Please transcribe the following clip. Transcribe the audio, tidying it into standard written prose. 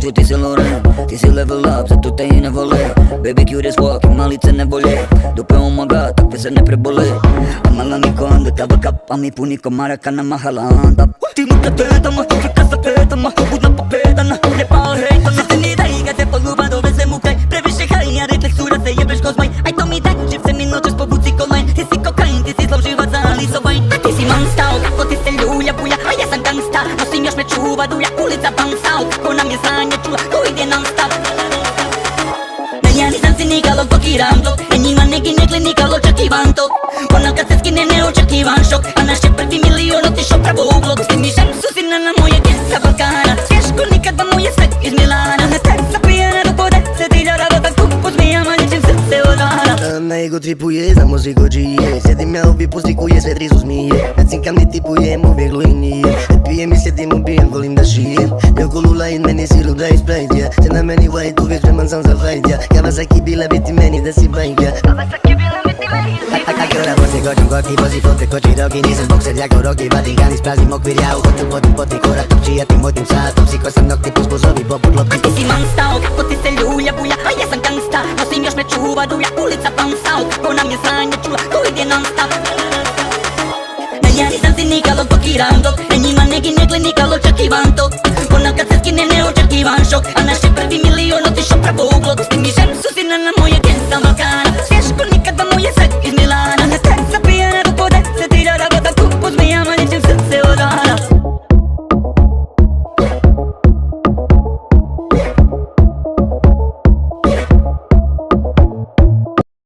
kuću, ti si Loren. Ti si level up, zato te i ne vole. Baby cute as fuck, ima lice ne bolje. Dupe omaga, takve se ne prebole. A mala niko onda tava kap, a mi puni ko marakana mahala onda. Ti muka petama, frika sa petama, budna pa pedana, ne pal hejtana. Se ni daj, kad se poljuba doveze mukaj. Previše hajnja, refleksura se jebeš ko zmaj. Aj to mi daj, živ se mi noćeš po buci kolajn. Ti si kokain, ti si zlov živac za lisovajn. Ti si monstao, kako ti se ljulja buja. A ja sam gangsta, nosim još me čuva dulja. Ulica bouncao, kako nam je znanje čula. Ko ide non stop. Ja nisam si nikalo blokiram to. E njima neki ne gled nikalo očekivan to. Ono kad se skine neočekivan šok. A naš je prvi milion otišao pravo u blok. Svi mi šem su sina na moje gen sa Balkana. Svješko nikad vam moje sve iz Milana. Na tek zapijena do pode, se tiljara do tak kup. Uzmijama ničim srce od rana. Na ego tripuje, za muziku džije. Sjedim ja ubi pustikuje, sve trizu zmije. Ne cinkam ni tipujem, uvijek lujnije. Ne pijem i sjedim, ubijem, volim da šijem. Ljoko lula i meni silu da isprajtja. Se na meni white, uvijek spreman sam za fajtja. Kawasaki bila biti meni da si bajka. Kawasaki bila biti meni da si bajka. Akora bosi kočom koti, bosi fote koči roki. Nisam bokser, jako roki, Vatikan ispraznim okvir. Ja u hotu potim poti korak, topči, ja ti motim satom. Siko sam nokti, pus pozovi, poput lopti. Ti si monstao, kako ti se ljulja buja. A ja sam gangsta, nosim još me čuva dulja. Ulica bouncao, kako nam je znanje čula. Ko ide non stop. Ja nisam si nikalo blokiran dok. E njima neki ne gled nikalo očekivan to. Ono kad se skine neočekivan šok. A naš je prvi milion otišao pravo u blok.